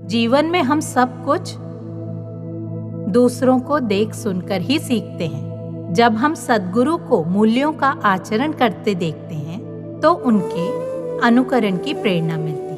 जीवन में हम सब कुछ दूसरों को देख सुनकर ही सीखते हैं। जब हम सद्गुरु को मूल्यों का आचरण करते देखते हैं तो उनके अनुकरण की प्रेरणा मिलती है।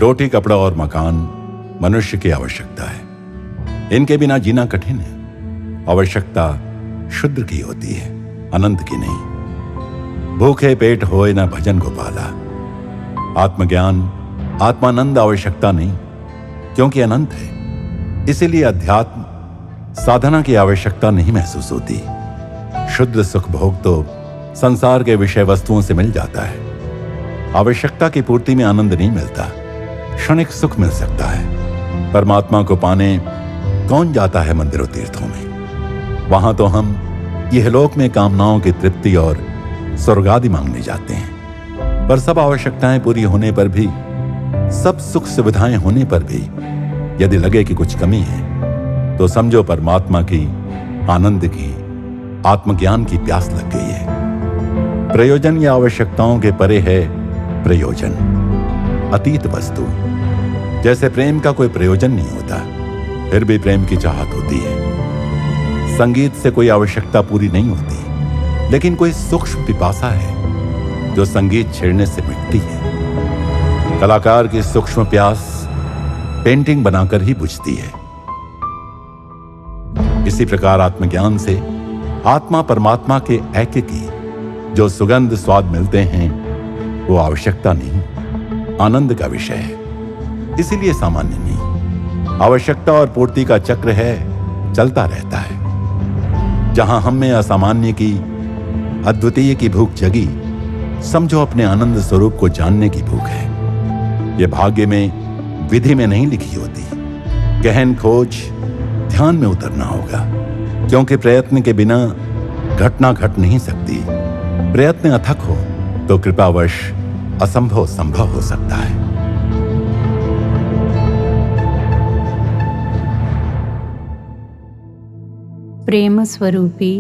रोटी, कपड़ा और मकान मनुष्य की आवश्यकता है। इनके बिना जीना कठिन है। आवश्यकता शुद्र की होती है, अनंत की नहीं। भूखे पेट होए न भजन गोपाला। आत्मज्ञान, आत्मानंद आवश्यकता नहीं, क्योंकि अनंत है। इसीलिए अध्यात्म साधना की आवश्यकता नहीं महसूस होती। शुद्ध सुख भोग तो संसार के विषय वस्तुओं से मिल जाता है। आवश्यकता की पूर्ति में आनंद नहीं मिलता, क्षणिक सुख मिल सकता है। परमात्मा को पाने कौन जाता है मंदिरों तीर्थों में? वहां तो हम इहलोक में कामनाओं की तृप्ति और स्वर्गादि मांगने जाते हैं। पर सब आवश्यकताएं पूरी होने पर भी, सब सुख सुविधाएं होने पर भी यदि लगे कि कुछ कमी है तो समझो परमात्मा की, आनंद की, आत्मज्ञान की प्यास लग गई है। प्रयोजन या आवश्यकताओं के परे है प्रयोजन, अतीत वस्तु। जैसे प्रेम का कोई प्रयोजन नहीं होता, फिर भी प्रेम की चाहत होती है। संगीत से कोई आवश्यकता पूरी नहीं होती, लेकिन कोई सूक्ष्म पिपासा है जो संगीत छेड़ने से मिटती है। कलाकार की सूक्ष्म प्यास पेंटिंग बनाकर ही बुझती है। इसी प्रकार आत्मज्ञान से आत्मा परमात्मा के ऐक्य की जो सुगंध स्वाद मिलते हैं, वो आवश्यकता नहीं, आनंद का विषय है। इसीलिए सामान्य नहीं, आवश्यकता और पूर्ति का चक्र है, चलता रहता है। जहां हम में असामान्य की, अद्वितीय की भूख जगी, समझो अपने आनंद स्वरूप को जानने की भूख है। ये भाग्य में, विधि में नहीं लिखी होती। गहन खोज, ध्यान में उतरना होगा, क्योंकि प्रयत्न के बिना घटना घट नहीं सकती। प्रयत्न अथक हो तो कृपावश असंभव संभव हो सकता है। प्रेम स्वरूपी,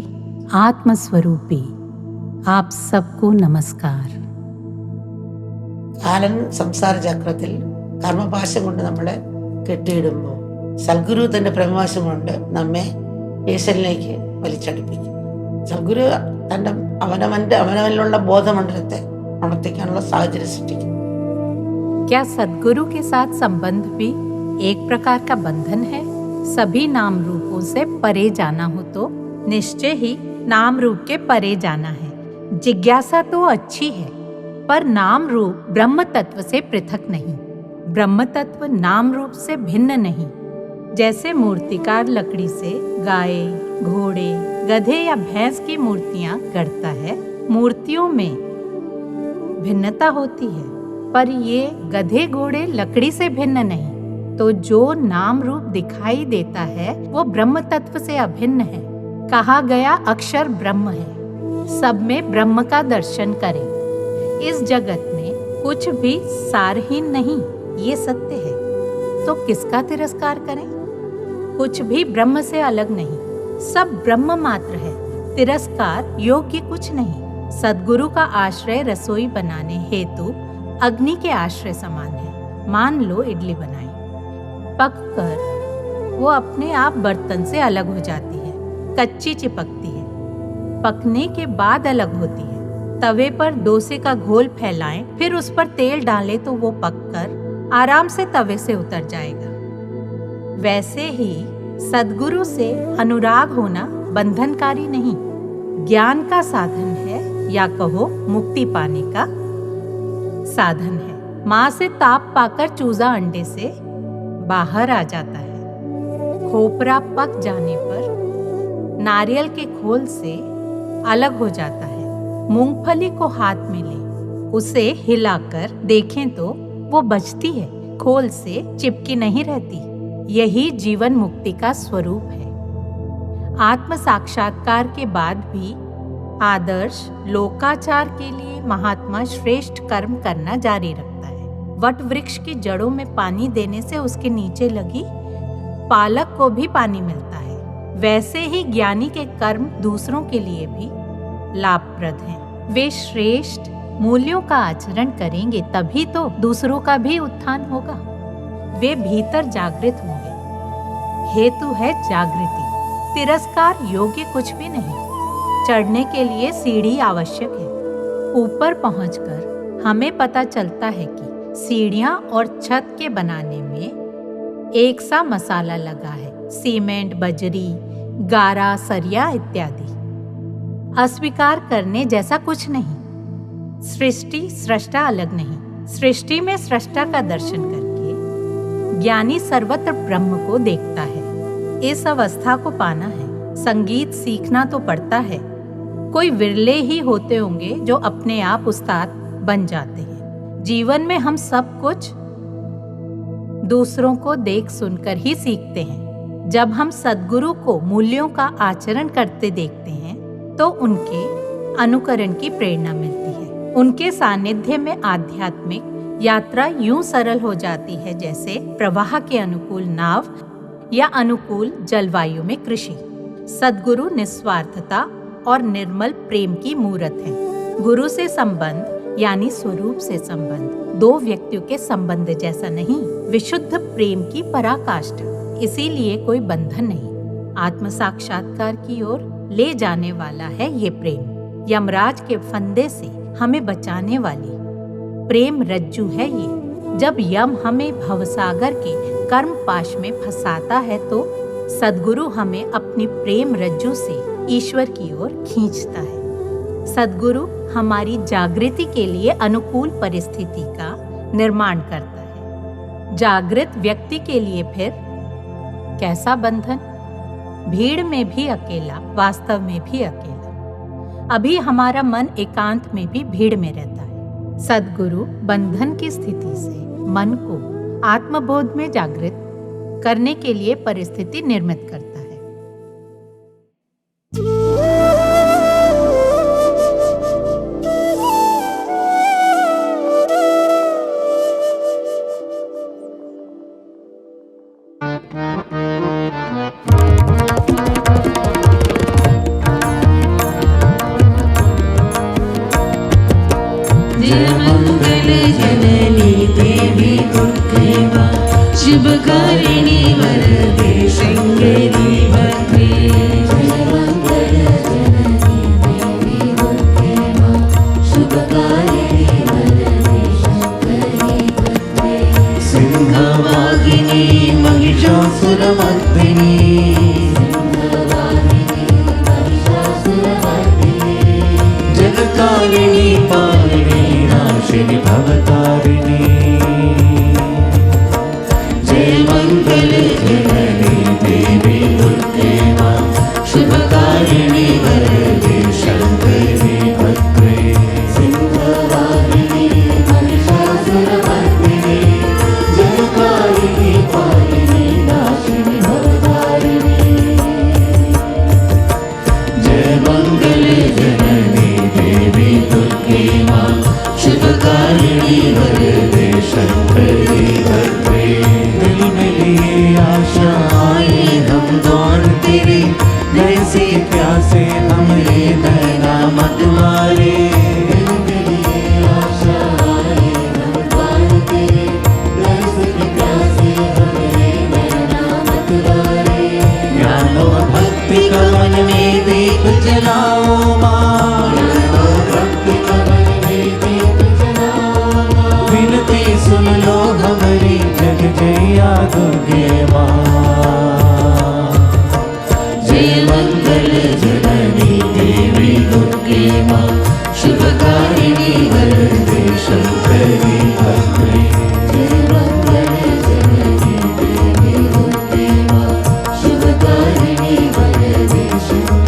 आत्म स्वरूपी आप सबको नमस्कार। കാലൻ സംസാര ചക്രത്തിൽ കർമ്മപാശം കൊണ്ട് നമ്മളെ കെട്ടിയിടുമ്പോൾ സദ്ഗുരു തന്റെ പ്രേമപാശം കൊണ്ട് നമ്മെ ഈശ്വരനിലേക്ക് വലിച്ചടുപ്പിക്കും. സദ്ഗുരു തന്റെ അവനവനിലുള്ള ബോധമണ്ഡലത്തെ उणर्तिकानुള്ള സാഹചര്യം സൃഷ്ടിക്കും. क्या सद्गुरु के साथ संबंध भी एक प्रकार का बंधन है? सभी नाम रूपों से परे जाना हो तो निश्चय ही नाम रूप के परे जाना है। जिज्ञासा तो अच्छी है, पर नाम रूप ब्रह्म तत्व से पृथक नहीं, ब्रह्म तत्व नाम रूप से भिन्न नहीं। जैसे मूर्तिकार लकड़ी से गाय, घोड़े, गधे या भैंस की मूर्तियां गढ़ता है, मूर्तियों में भिन्नता होती है, पर ये गधे घोड़े लकड़ी से भिन्न नहीं। तो जो नाम रूप दिखाई देता है वो ब्रह्म तत्व से अभिन्न है। कहा गया अक्षर ब्रह्म है। सब में ब्रह्म का दर्शन करें। इस जगत में कुछ भी सारहीन नहीं, ये सत्य है। तो किसका तिरस्कार करें? कुछ भी ब्रह्म से अलग नहीं, सब ब्रह्म मात्र है। तिरस्कार योग्य कुछ नहीं। सद्गुरु का आश्रय रसोई बनाने हेतु अग्नि के आश्रय समान है। मान लो इडली बनाई, पक कर वो अपने आप बर्तन से अलग हो जाती है, कच्ची चिपकती है, पकने के बाद अलग होती है। तवे पर डोसे का घोल फैलाएं, फिर उस पर तेल डालें तो वो पककर आराम से तवे से उतर जाएगा। वैसे ही सद्गुरु से अनुराग होना बंधनकारी नहीं, ज्ञान का साधन है, या कहो मुक्ति पाने का साधन है। माँ से ताप पाकर चूजा अंडे से बाहर आ जाता है। खोपरा पक जाने पर नारियल के खोल से अलग हो जाता है। मूंगफली को हाथ में ले उसे हिलाकर देखें तो वो बचती है, खोल से चिपकी नहीं रहती। यही जीवन मुक्ति का स्वरूप है। आत्म साक्षात्कार के बाद भी आदर्श लोकाचार के लिए महात्मा श्रेष्ठ कर्म करना जारी रखता है। वट वृक्ष की जड़ों में पानी देने से उसके नीचे लगी पालक को भी पानी मिलता है। वैसे ही ज्ञानी के कर्म दूसरों के लिए भी लाभप्रद हैं। वे श्रेष्ठ मूल्यों का आचरण करेंगे तभी तो दूसरों का भी उत्थान होगा। वे भीतर जागृत होंगे। हेतु है जागृति, तिरस्कार योग्य कुछ भी नहीं। चढ़ने के लिए सीढ़ी आवश्यक है। ऊपर पहुंचकर हमें पता चलता है कि सीढ़ियां और छत के बनाने में एक सा मसाला लगा है, सीमेंट, बजरी, गारा, सरिया इत्यादि। अस्वीकार करने जैसा कुछ नहीं। सृष्टि सृष्टा अलग नहीं। सृष्टि में सृष्टा का दर्शन करके ज्ञानी सर्वत्र ब्रह्म को देखता है। इस अवस्था को पाना है। संगीत सीखना तो पड़ता है। कोई विरले ही होते होंगे जो अपने आप उस्ताद बन जाते हैं। जीवन में हम सब कुछ दूसरों को देख सुनकर ही सीखते हैं। जब हम सद्गुरु को मूल्यों का आचरण करते देखते हैं तो उनके अनुकरण की प्रेरणा मिलती है। उनके सानिध्य में आध्यात्मिक यात्रा यूं सरल हो जाती है जैसे प्रवाह के अनुकूल नाव या अनुकूल जलवायु में कृषि। सद्गुरु निस्वार्थता और निर्मल प्रेम की मूरत है। गुरु से संबंध यानी स्वरूप से संबंध दो व्यक्तियों के संबंध जैसा नहीं, विशुद्ध प्रेम की पराकाष्ठा। इसीलिए कोई बंधन नहीं। आत्म साक्षात्कार की ओर ले जाने वाला है ये प्रेम। यमराज के फंदे से हमें बचाने वाली प्रेम रज्जू है ये। जब यम हमें भवसागर के कर्म पाश में फंसाता है तो सद्गुरु हमें अपनी प्रेम रज्जू से ईश्वर की ओर खींचता है। सद्गुरु हमारी जागृति के लिए अनुकूल परिस्थिति का निर्माण करता है। जागृत व्यक्ति के लिए फिर कैसा बंधन? भीड़ में भी अकेला, वास्तव में भी अकेला। अभी हमारा मन एकांत में भी भीड़ में रहता है। सद्गुरु बंधन की स्थिति से मन को आत्मबोध में जागृत करने के लिए परिस्थिति निर्मित करता है। शुभकारिणी वरदे शंकरी भद्रे सिंहवाहिनी महिषासुरमर्दिनी जगत्कारिणी पालिनी नाशिनी भवतारिणी मंगल जननी देवी दुर्गे मां शुभकारिणी वरदे शंकरी भद्रे सिंहवाहिनी महिषासुरमर्दिनी जगत्कारिणी पालिनी नाशिनी भवतारिणी जय मंगल जननी देवी दुर्गे मां शुभकारिणी वरदे शंकरी भद्रे। आशा आए हम दौड़ तेरे जैसे प्यासे हमरे नैना मत मारे। आशा आए हम दौड़ तेरे जैसे प्यासे हमरे नैना मत मारे। ज्ञान और भक्ति का मन में दीप जलाओ मां, भक्ति का मन में दीप जलाओ मां। विनती सुन लो हमारी जग जया दुर्गे मां। जय मंगल जननी देवी दुर्गे मां शुभकारिणी वरदे शंकरी भद्रे। जय मंगल जननी देवी दुर्गे मां शुभकारिणी वरदे शंकरी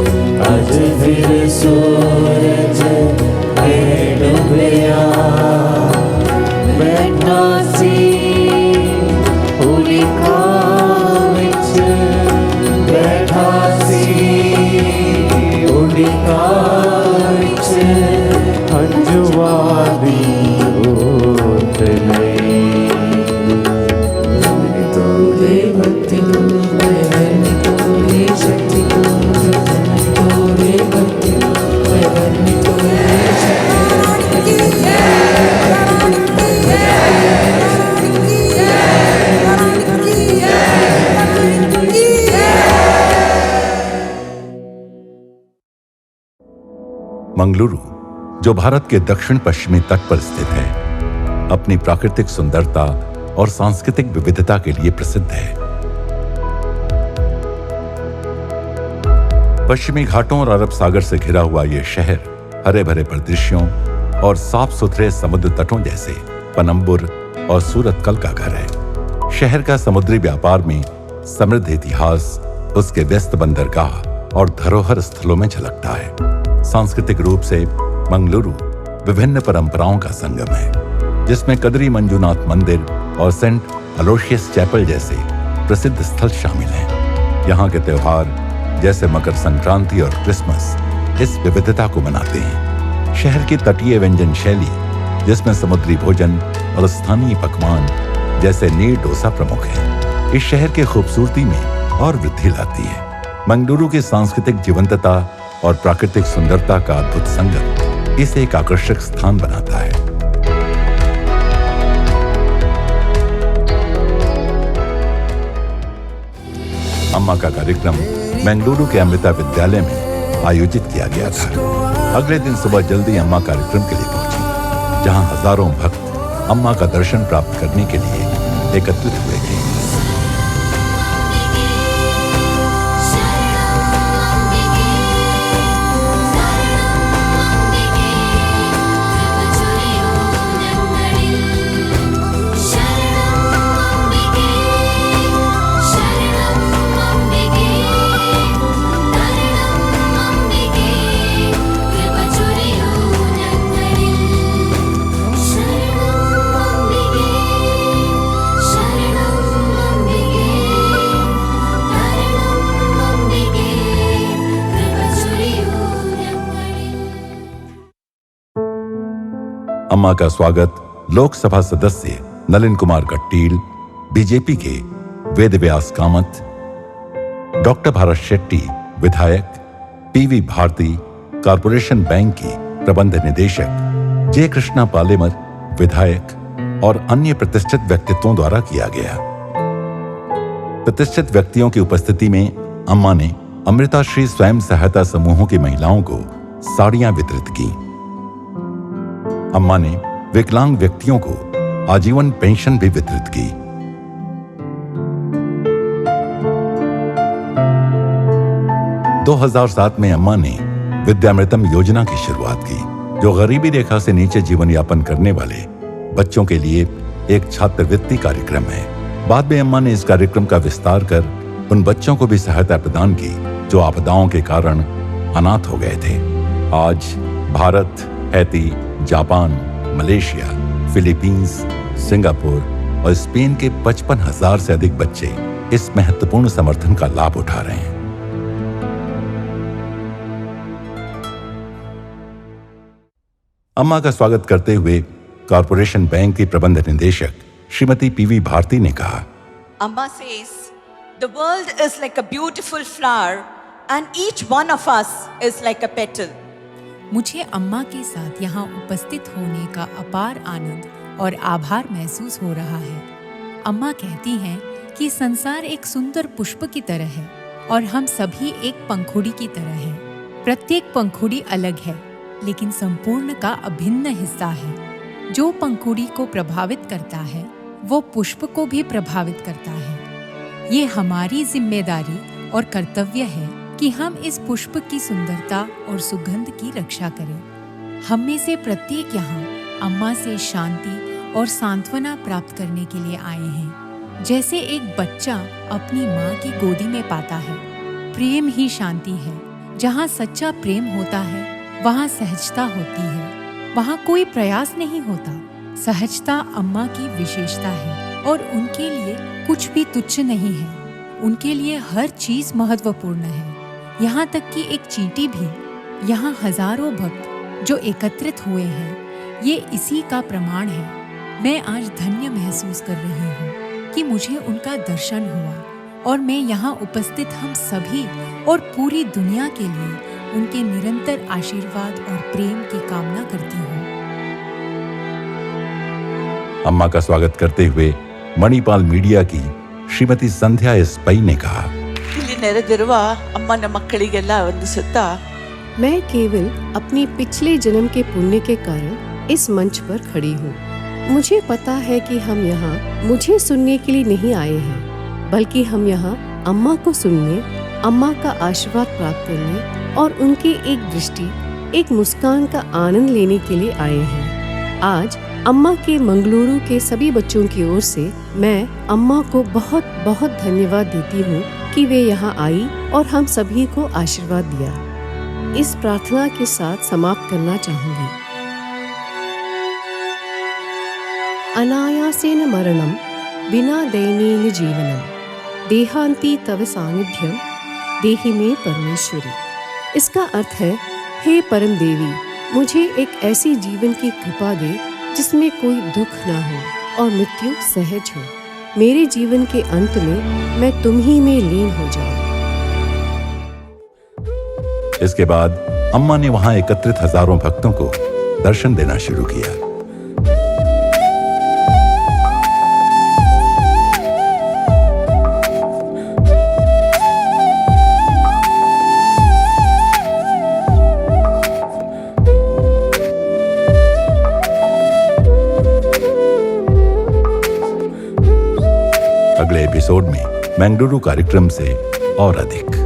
मंगलुरु, जो भारत के दक्षिण पश्चिमी तट पर स्थित है, अपनी प्राकृतिक सुंदरता और सांस्कृतिक विविधता के लिए प्रसिद्ध है। पश्चिमी घाटों और अरब सागर से घिरा हुआ यह शहर हरे भरे परिदृश्यों और साफ सुथरे समुद्र तटों जैसे पनम्बुर और सूरतकल का घर है। शहर का समुद्री व्यापार में समृद्ध इतिहास उसके व्यस्त बंदरगाह और धरोहर स्थलों में झलकता है। सांस्कृतिक रूप से मंगलुरु विभिन्न परंपराओं का संगम है, जिसमें कदरी मंजुनाथ मंदिर और सेंट अलोशियस चैपल जैसे प्रसिद्ध स्थल शामिल हैं। यहाँ के त्योहार जैसे मकर संक्रांति और क्रिसमस इस विविधता को मनाते हैं। शहर की तटीय व्यंजन शैली, जिसमें समुद्री भोजन और स्थानीय पकवान जैसे नीर डोसा प्रमुख है, इस शहर की खूबसूरती में और वृद्धि लाती है। मंगलुरु की सांस्कृतिक जीवंतता और प्राकृतिक सुंदरता का अद्भुत संगम इसे एक आकर्षक स्थान बनाता है। अम्मा का कार्यक्रम बेंगलुरु के अमृता विद्यालय में आयोजित किया गया था। अगले दिन सुबह जल्दी अम्मा कार्यक्रम के लिए पहुंची, जहां हजारों भक्त अम्मा का दर्शन प्राप्त करने के लिए एकत्रित हुए थे। अम्मा का स्वागत लोकसभा सदस्य नलिन कुमार कट्टील, बीजेपी के वेदव्यास कामत, डॉक्टर भारत शेट्टी विधायक, पीवी भारती कॉरपोरेशन बैंक की प्रबंध निदेशक, जे कृष्णा पालेमर विधायक और अन्य प्रतिष्ठित व्यक्तित्वों द्वारा किया गया। प्रतिष्ठित व्यक्तियों की उपस्थिति में अम्मा ने अमृताश्री स्वयं सहायता समूहों की महिलाओं को साड़ियां वितरित की। अम्मा ने विकलांग व्यक्तियों को आजीवन पेंशन भी वितरित की। – 2007 में अम्मा ने विद्यामृतम योजना की शुरुआत की, जो गरीबी रेखा से नीचे जीवन यापन करने वाले बच्चों के लिए एक छात्रवृत्ति कार्यक्रम है। बाद में अम्मा ने इस कार्यक्रम का विस्तार कर उन बच्चों को भी सहायता प्रदान की जो आपदाओं के कारण अनाथ हो गए थे। आज Bharat, Haiti, Japan, Malaysia, Philippines, Singapore और स्पेन के 55,000 से अधिक बच्चे इस महत्वपूर्ण समर्थन का लाभ उठा रहे हैं। अम्मा का स्वागत करते हुए कॉरपोरेशन बैंक की प्रबंध निदेशक श्रीमती पीवी भारती ने कहा, Amma says, the world is like a beautiful flower and each one of us is like a petal. मुझे अम्मा के साथ यहाँ उपस्थित होने का अपार आनंद और आभार महसूस हो रहा है। अम्मा कहती हैं कि संसार एक सुंदर पुष्प की तरह है और हम सभी एक पंखुड़ी की तरह हैं। प्रत्येक पंखुड़ी अलग है, लेकिन संपूर्ण का अभिन्न हिस्सा है। जो पंखुड़ी को प्रभावित करता है, वो पुष्प को भी प्रभावित करता है। ये हमारी जिम्मेदारी और कर्तव्य है कि हम इस पुष्प की सुंदरता और सुगंध की रक्षा करें। हम में से प्रत्येक यहाँ अम्मा से शांति और सांत्वना प्राप्त करने के लिए आए हैं। जैसे एक बच्चा अपनी माँ की गोदी में पाता है, प्रेम ही शांति है। जहाँ सच्चा प्रेम होता है, वहाँ सहजता होती है। वहाँ कोई प्रयास नहीं होता। सहजता अम्मा की विशेषता है और उनके लिए कुछ भी तुच्छ नहीं है। उनके लिए हर चीज महत्वपूर्ण है, यहाँ तक कि एक चींटी भी। यहाँ हजारों भक्त जो एकत्रित हुए हैं, ये इसी का प्रमाण है। मैं आज धन्य महसूस कर रही हूँ कि मुझे उनका दर्शन हुआ और मैं यहाँ उपस्थित हम सभी और पूरी दुनिया के लिए उनके निरंतर आशीर्वाद और प्रेम की कामना करती हूँ। अम्मा का स्वागत करते हुए मणिपाल मीडिया की श्रीमती संध्या एस पै ने कहा, ಇಲ್ಲಿ ನೆರೆದಿರುವ ಅಮ್ಮನ ಮಕ್ಕಳಿಗೆಲ್ಲ ಒಂದು ಸುತ್ತ मैं केवल अपनी पिछले जन्म के पुण्य के कारण इस मंच पर खड़ी हूँ। मुझे पता है कि हम यहाँ मुझे सुनने के लिए नहीं आए हैं, बल्कि हम यहाँ अम्मा को सुनने, अम्मा का आशीर्वाद प्राप्त करने और उनकी एक दृष्टि, एक मुस्कान का आनंद लेने के लिए आए हैं। आज अम्मा के मंगलुरु के सभी बच्चों की ओर से मैं अम्मा को बहुत बहुत धन्यवाद देती हूँ कि वे यहाँ आई और हम सभी को आशीर्वाद दिया। इस प्रार्थना के साथ समाप्त करना चाहूँगी। अनायासेन मरणम विना दैन्येन जीवनम देहांती तव सानिध्यम देहि में परमेश्वरी। इसका अर्थ है, हे परम देवी, मुझे एक ऐसी जीवन की कृपा दे जिसमें कोई दुख ना हो और मृत्यु सहज हो। मेरे जीवन के अंत में मैं तुम ही में लीन हो जाऊं। इसके बाद अम्मा ने वहां एकत्रित हजारों भक्तों को दर्शन देना शुरू किया। अगले एपिसोड में मंगलुरु कार्यक्रम से और अधिक।